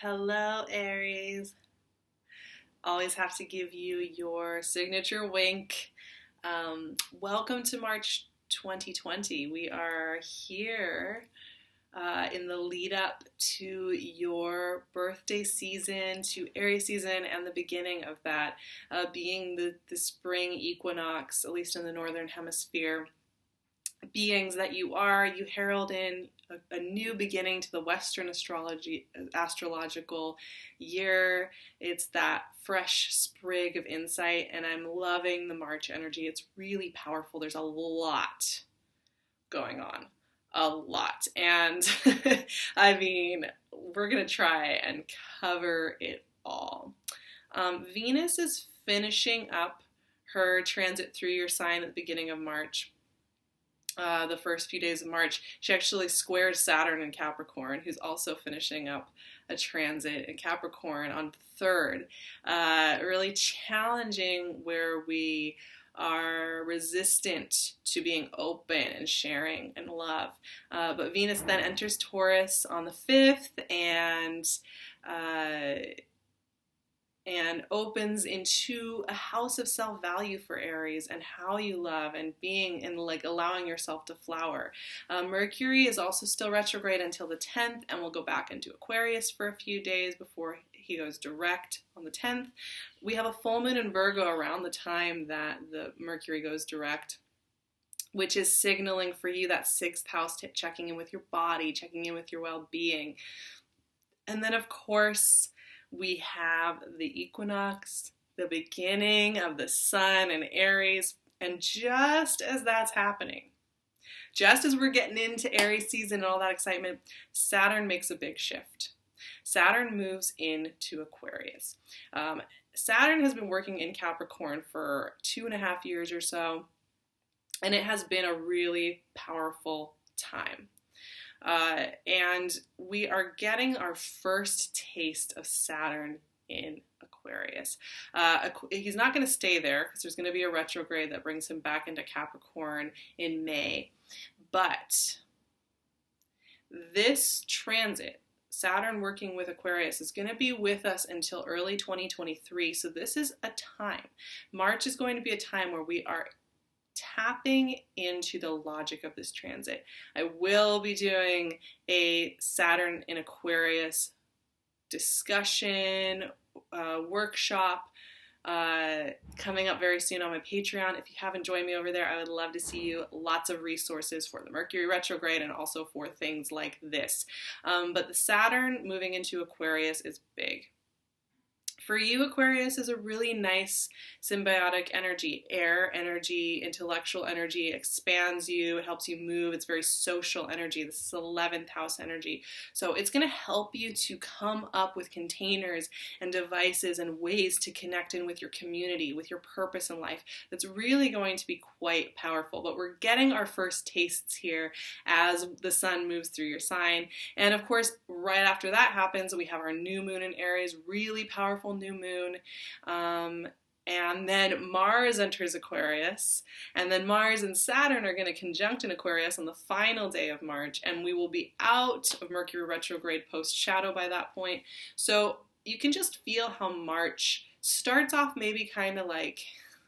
Hello, Aries. Always have to give you your signature wink. Welcome to March 2020. We are here in the lead up to your birthday season, to Aries season, and the beginning of that being the spring equinox, at least in the northern hemisphere. Beings that you are, you herald in a new beginning to the Western astrological year. It's that fresh sprig of insight, and I'm loving the March energy. It's really powerful. There's a lot going on. A lot. And I mean, we're going to try and cover it all. Venus is finishing up her transit through your sign at the beginning of March. The first few days of March, she actually squares Saturn in Capricorn, who's also finishing up a transit in Capricorn on the 3rd. Really challenging where we are resistant to being open and sharing and love. But Venus then enters Taurus on the 5th and opens into a house of self-value for Aries and how you love and being and like allowing yourself to flower. Mercury is also still retrograde until the 10th and will go back into Aquarius for a few days before he goes direct on the 10th. We have a full moon in Virgo around the time that the Mercury goes direct, which is signaling for you that 6th house, checking in with your body, checking in with your well-being. And then, of course, we have the equinox, the beginning of the sun in Aries, and just as that's happening, just as we're getting into Aries season and all that excitement, Saturn makes a big shift. Saturn moves into Aquarius. Saturn has been working in Capricorn for 2.5 years or so, and it has been a really powerful time. And we are getting our first taste of Saturn in Aquarius. He's not going to stay there because there's going to be a retrograde that brings him back into Capricorn in May. But this transit, Saturn working with Aquarius, is going to be with us until early 2023. So this is a time. March is going to be a time where we are tapping into the logic of this transit. I will be doing a Saturn in Aquarius discussion, workshop coming up very soon on my Patreon. If you haven't joined me over there, I would love to see you. Lots of resources for the Mercury retrograde and also for things like this. But the Saturn moving into Aquarius is big. For you, Aquarius is a really nice symbiotic energy. Air energy, intellectual energy, expands you, it helps you move. It's very social energy. This is 11th house energy. So it's going to help you to come up with containers and devices and ways to connect in with your community, with your purpose in life. That's really going to be quite powerful. But we're getting our first tastes here as the sun moves through your sign. And of course, right after that happens, we have our new moon in Aries, really powerful new moon, and then Mars enters Aquarius, and then Mars and Saturn are going to conjunct in Aquarius on the final day of March, and we will be out of Mercury retrograde post-shadow by that point. So you can just feel how March starts off maybe kind of like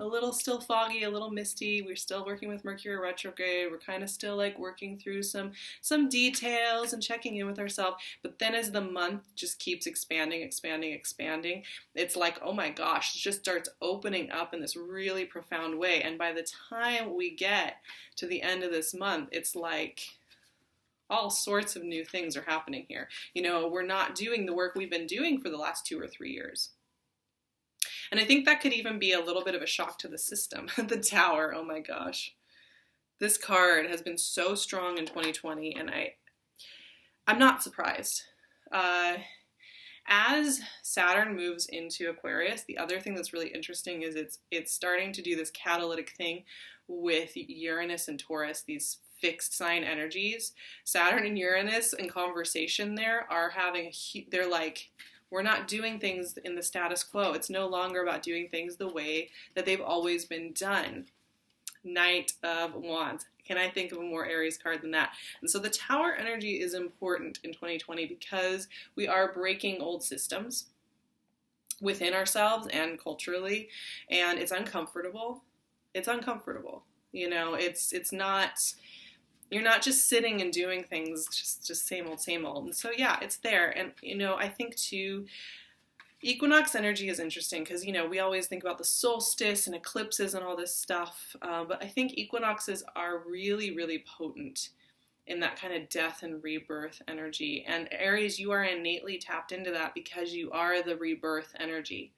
a little still foggy, a little misty. We're still working with Mercury retrograde. We're kind of still like working through some details and checking in with ourselves. But then as the month just keeps expanding, it's like, oh my gosh, it just starts opening up in this really profound way. And by the time we get to the end of this month, it's like all sorts of new things are happening here. You know, we're not doing the work we've been doing for the last 2 or 3 years. And I think that could even be a little bit of a shock to the system. The Tower, oh my gosh. This card has been so strong in 2020, and I'm not surprised. As Saturn moves into Aquarius, the other thing that's really interesting is it's starting to do this catalytic thing with Uranus and Taurus, these fixed sign energies. Saturn and Uranus in conversation there are having they're like, we're not doing things in the status quo. It's no longer about doing things the way that they've always been done. Knight of Wands. Can I think of a more Aries card than that? And so the Tower energy is important in 2020 because we are breaking old systems within ourselves and culturally, and it's uncomfortable. It's uncomfortable. You know, it's not, you're not just sitting and doing things just same old. And so yeah, it's there. And you know, I think too, equinox energy is interesting because, you know, we always think about the solstice and eclipses and all this stuff, but I think equinoxes are really, really potent in that kind of death and rebirth energy. And Aries, you are innately tapped into that because you are the rebirth energy.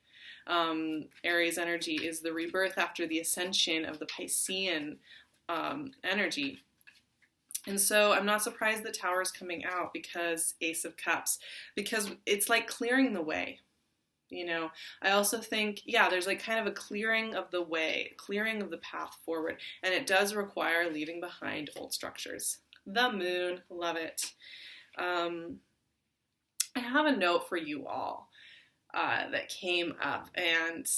Aries energy is the rebirth after the ascension of the Piscean energy. And so I'm not surprised that Tower's coming out because Ace of Cups, because it's like clearing the way. You know, I also think, yeah, there's like kind of a clearing of the way, clearing of the path forward, and it does require leaving behind old structures. The moon, love it. I have a note for you all that came up, and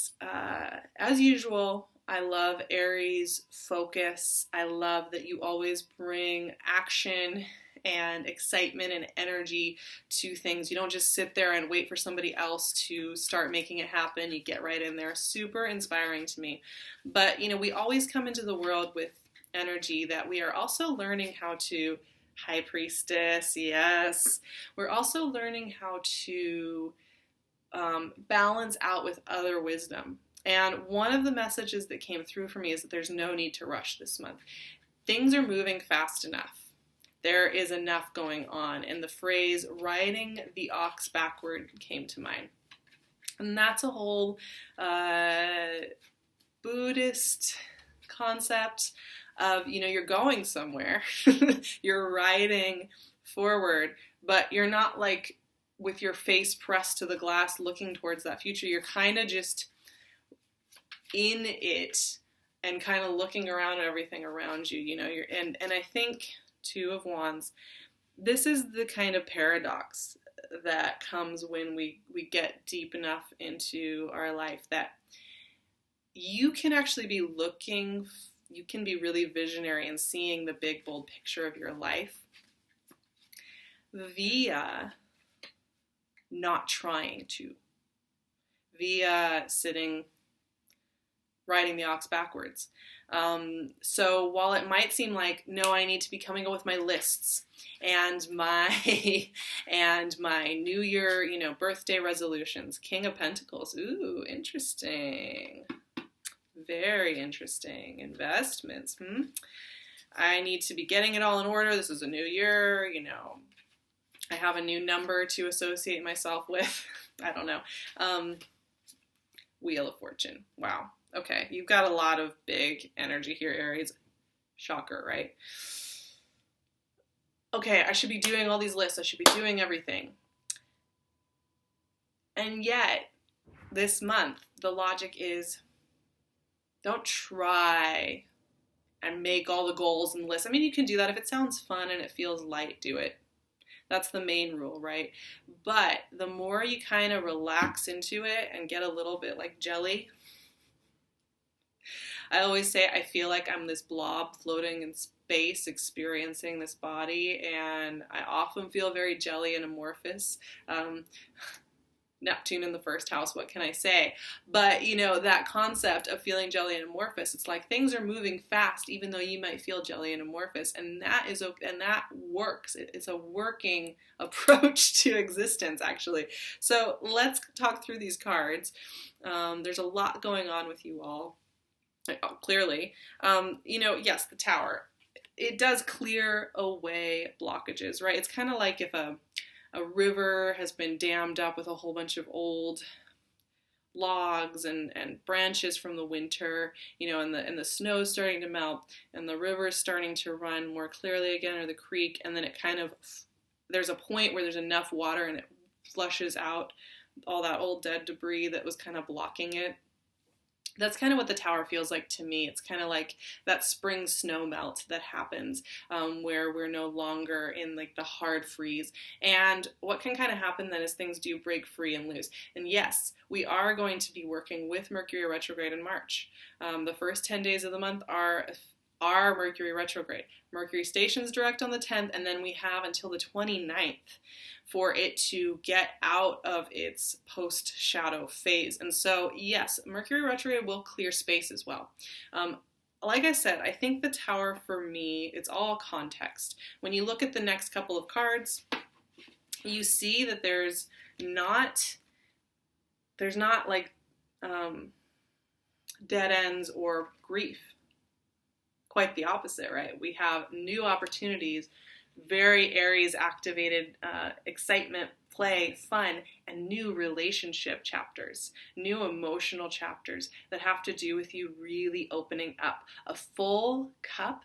as usual, I love Aries focus. I love that you always bring action and excitement and energy to things. You don't just sit there and wait for somebody else to start making it happen. You get right in there. Super inspiring to me. But, you know, we always come into the world with energy that we are also learning how to, High Priestess, yes. We're also learning how to balance out with other wisdom. And one of the messages that came through for me is that there's no need to rush this month. Things are moving fast enough. There is enough going on. And the phrase riding the ox backward came to mind. And that's a whole Buddhist concept of, you know, you're going somewhere. You're riding forward, but you're not like with your face pressed to the glass looking towards that future. You're kind of just in it and kind of looking around at everything around you, you know, and I think Two of Wands, this is the kind of paradox that comes when we get deep enough into our life that you can actually be looking, you can be really visionary and seeing the big, bold picture of your life via not trying to, via sitting, riding the ox backwards. So while it might seem like, no, I need to be coming up with my lists and my New Year, you know, birthday resolutions, King of Pentacles, ooh, interesting, very interesting, investments, I need to be getting it all in order, this is a new year, you know, I have a new number to associate myself with, I don't know, Wheel of Fortune, wow. Okay, you've got a lot of big energy here, Aries. Shocker, right? Okay, I should be doing all these lists. I should be doing everything. And yet, this month, the logic is don't try and make all the goals and lists. I mean, you can do that. If it sounds fun and it feels light, do it. That's the main rule, right? But the more you kind of relax into it and get a little bit like jelly, I always say I feel like I'm this blob floating in space experiencing this body, and I often feel very jelly and amorphous. Neptune in the first house, what can I say? But, you know, that concept of feeling jelly and amorphous, it's like things are moving fast even though you might feel jelly and amorphous, and that is okay, and that works. It's a working approach to existence, actually. So let's talk through these cards. There's a lot going on with you all. Clearly, you know, yes, the Tower, it does clear away blockages, right? It's kind of like if a river has been dammed up with a whole bunch of old logs and branches from the winter, you know, and the snow's starting to melt and the river's starting to run more clearly again, or the creek, and then it kind of, there's a point where there's enough water and it flushes out all that old dead debris that was kind of blocking it. That's kind of what the Tower feels like to me. It's kind of like that spring snow melt that happens where we're no longer in like the hard freeze. And what can kind of happen then is things do break free and loose. And yes, we are going to be working with Mercury retrograde in March. The first 10 days of the month are our Mercury retrograde. Mercury stations direct on the 10th, and then we have until the 29th for it to get out of its post-shadow phase. And so, yes, Mercury retrograde will clear space as well. Like I said, I think the Tower for me, it's all context. When you look at the next couple of cards, you see that there's not like dead ends or grief. Quite the opposite, right? We have new opportunities, very Aries activated excitement, play, fun, and new relationship chapters, new emotional chapters that have to do with you really opening up. A full cup,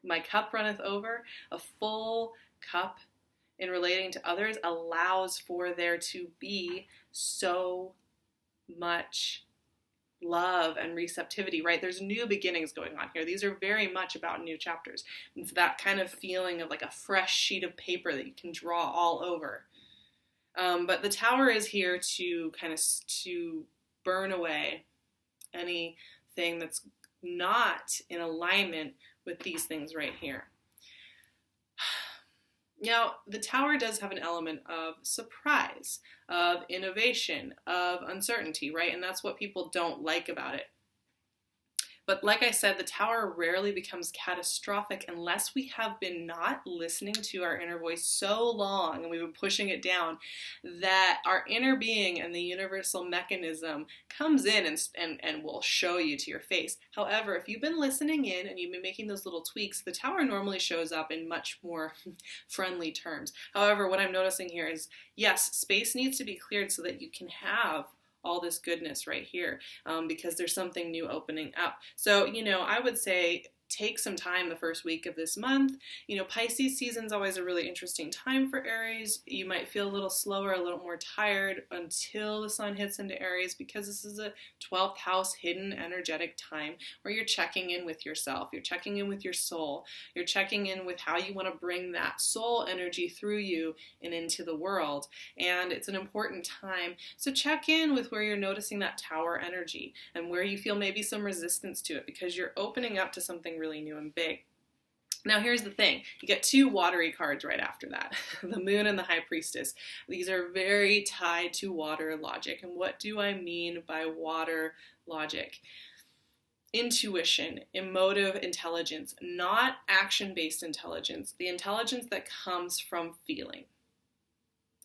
my cup runneth over, a full cup in relating to others allows for there to be so much love and receptivity, right? There's new beginnings going on here. These are very much about new chapters. It's that kind of feeling of like a fresh sheet of paper that you can draw all over. But the Tower is here to kind of to burn away anything that's not in alignment with these things right here. Now, the Tower does have an element of surprise, of innovation, of uncertainty, right? And that's what people don't like about it. But like I said, the Tower rarely becomes catastrophic unless we have been not listening to our inner voice so long and we've been pushing it down that our inner being and the universal mechanism comes in and will show you to your face. However, if you've been listening in and you've been making those little tweaks, the Tower normally shows up in much more friendly terms. However, what I'm noticing here is, yes, space needs to be cleared so that you can have all this goodness right here, because there's something new opening up. So, I would say take some time the first week of this month. Pisces season is always a really interesting time for Aries. You might feel a little slower, a little more tired until the sun hits into Aries, because this is a 12th house hidden energetic time where you're checking in with yourself, you're checking in with your soul, you're checking in with how you want to bring that soul energy through you and into the world. And it's an important time. So check in with where you're noticing that Tower energy and where you feel maybe some resistance to it, because you're opening up to something really new and big. Now here's the thing, you get two watery cards right after that, the Moon and the High Priestess. These are very tied to water logic. And what do I mean by water logic? Intuition, emotive intelligence, not action-based intelligence, the intelligence that comes from feeling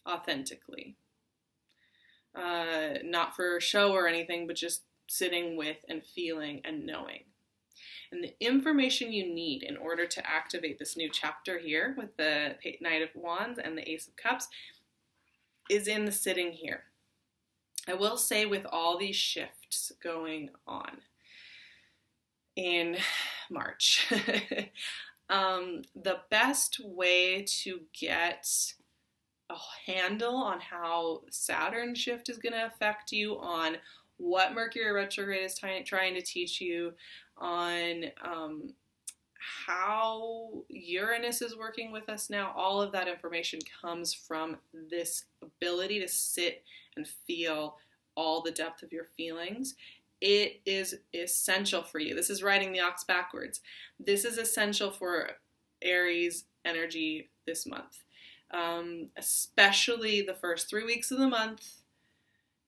authentically. Not for show or anything, but just sitting with and feeling and knowing. And the information you need in order to activate this new chapter here with the Knight of Wands and the Ace of Cups is in the sitting here. I will say, with all these shifts going on in March, the best way to get a handle on how Saturn shift is going to affect you, on what Mercury retrograde is trying to teach you, on how Uranus is working with us now, all of that information comes from this ability to sit and feel all the depth of your feelings. It is essential for you. This is riding the ox backwards. This is essential for Aries energy this month, especially the first 3 weeks of the month.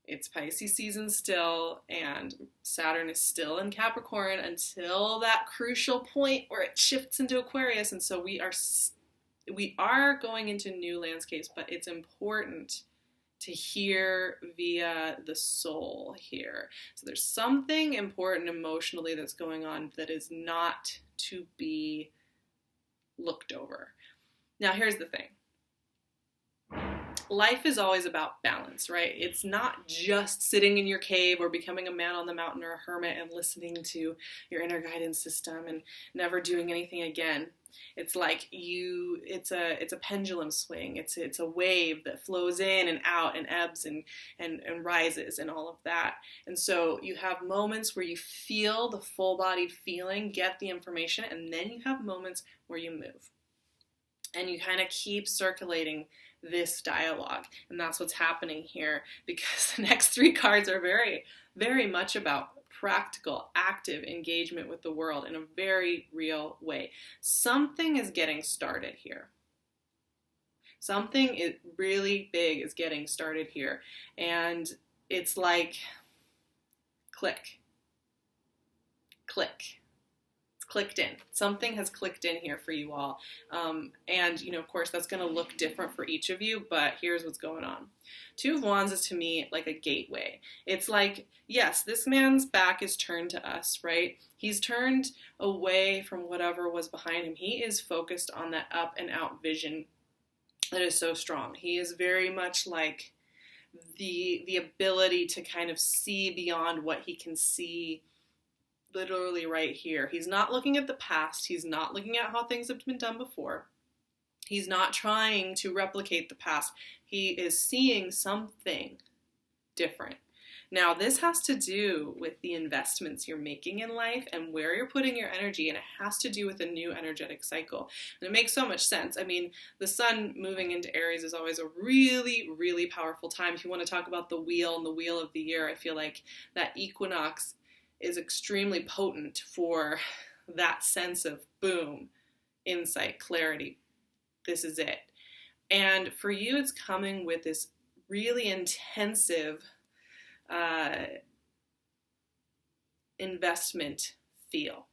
It's Pisces season still, and Saturn is still in Capricorn until that crucial point where it shifts into Aquarius. And so we are going into new landscapes, but it's important to hear via the soul here. So there's something important emotionally that's going on that is not to be looked over. Now, here's the thing. Life is always about balance, right? It's not just sitting in your cave or becoming a man on the mountain or a hermit and listening to your inner guidance system and never doing anything again. It's like it's a pendulum swing. It's a wave that flows in and out and ebbs and rises and all of that. And so you have moments where you feel the full-bodied feeling, get the information, and then you have moments where you move. And you kind of keep circulating this dialogue. And that's what's happening here, because the next three cards are very, very much about practical, active engagement with the world in a very real way. Something is getting started here. Something really big is getting started here. And it's like, click, click. It's clicked in. Something has clicked in here for you all. And, of course, that's going to look different for each of you, but here's what's going on. Two of Wands is, to me, like a gateway. It's like, yes, this man's back is turned to us, right? He's turned away from whatever was behind him. He is focused on that up and out vision that is so strong. He is very much like the ability to kind of see beyond what he can see literally right here. He's not looking at the past. He's not looking at how things have been done before. He's not trying to replicate the past. He is seeing something different. Now, this has to do with the investments you're making in life and where you're putting your energy, and it has to do with a new energetic cycle. And it makes so much sense. I mean, the sun moving into Aries is always a really, really powerful time. If you want to talk about the wheel and the wheel of the year, I feel like that equinox is extremely potent for that sense of boom, insight, clarity. This is it. And for you, it's coming with this really intensive investment feel.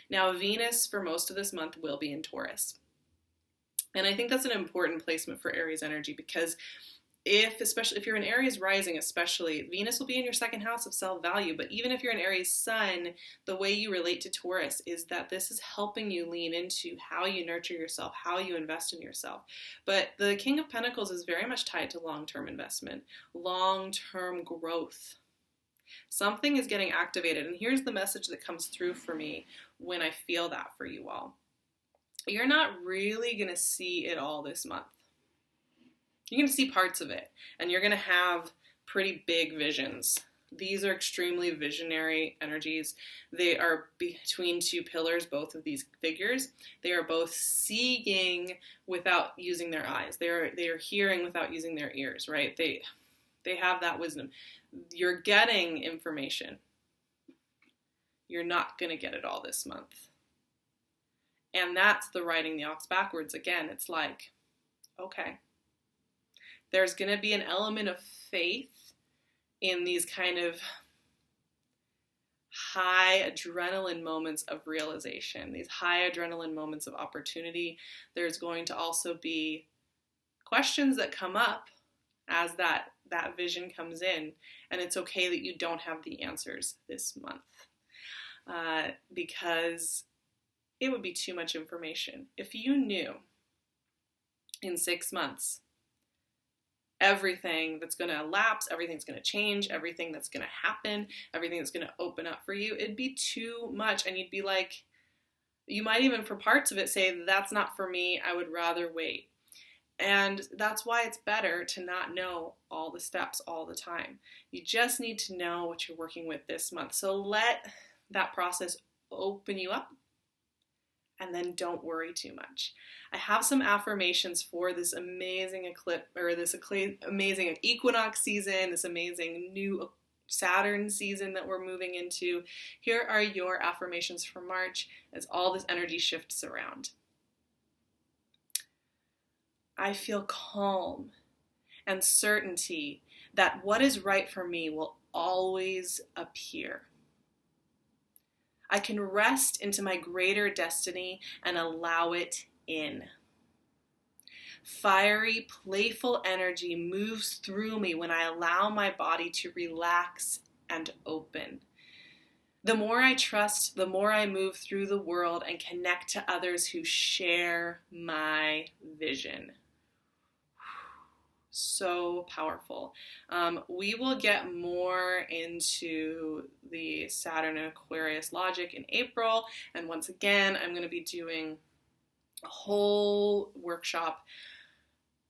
Now, Venus for most of this month will be in Taurus. And I think that's an important placement for Aries energy because especially if you're an Aries rising, especially, Venus will be in your second house of self-value. But even if you're an Aries sun, the way you relate to Taurus is that this is helping you lean into how you nurture yourself, how you invest in yourself. But the King of Pentacles is very much tied to long-term investment, long-term growth. Something is getting activated. And here's the message that comes through for me when I feel that for you all. You're not really going to see it all this month. You're going to see parts of it, and you're going to have pretty big visions. These are extremely visionary energies. They are between two pillars, both of these figures. They are both seeing without using their eyes. They are hearing without using their ears, right? They have that wisdom. You're getting information. You're not going to get it all this month. And that's the riding the ox backwards again. It's like, okay. There's going to be an element of faith in these kind of high adrenaline moments of realization, these high adrenaline moments of opportunity. There's going to also be questions that come up as that vision comes in, and it's okay that you don't have the answers this month because it would be too much information. If you knew in 6 months everything that's going to elapse, everything that's going to change, everything that's going to happen, everything that's going to open up for you, it'd be too much. And you'd be like, you might even for parts of it say, that's not for me, I would rather wait. And that's why it's better to not know all the steps all the time. You just need to know what you're working with this month. So let that process open you up. And then don't worry too much. I have some affirmations for this amazing eclipse, or this amazing equinox season, this amazing new Saturn season that we're moving into. Here are your affirmations for March as all this energy shifts around. I feel calm and certainty that what is right for me will always appear. I can rest into my greater destiny and allow it in. Fiery, playful energy moves through me when I allow my body to relax and open. The more I trust, the more I move through the world and connect to others who share my vision. So powerful. We will get more into the Saturn and Aquarius logic in April. And once again, I'm going to be doing a whole workshop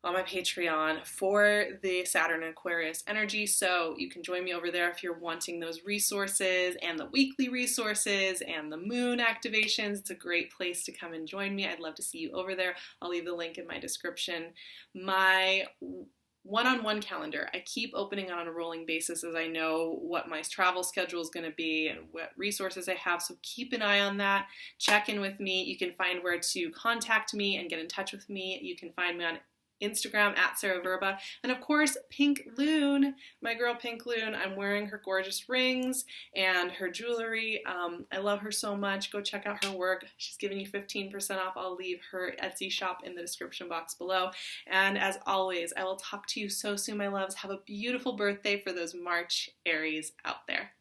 on my Patreon for the Saturn and Aquarius energy. So you can join me over there if you're wanting those resources and the weekly resources and the moon activations. It's a great place to come and join me. I'd love to see you over there. I'll leave the link in my description. My one-on-one calendar. I keep opening on a rolling basis as I know what my travel schedule is going to be and what resources I have. So keep an eye on that. Check in with me. You can find where to contact me and get in touch with me. You can find me on Instagram at Sarah Verba. And of course, PinkLune, my girl PinkLune. I'm wearing her gorgeous rings and her jewelry. I love her so much. Go check out her work. She's giving you 15% off. I'll leave her Etsy shop in the description box below. And as always, I will talk to you so soon, my loves. Have a beautiful birthday for those March Aries out there.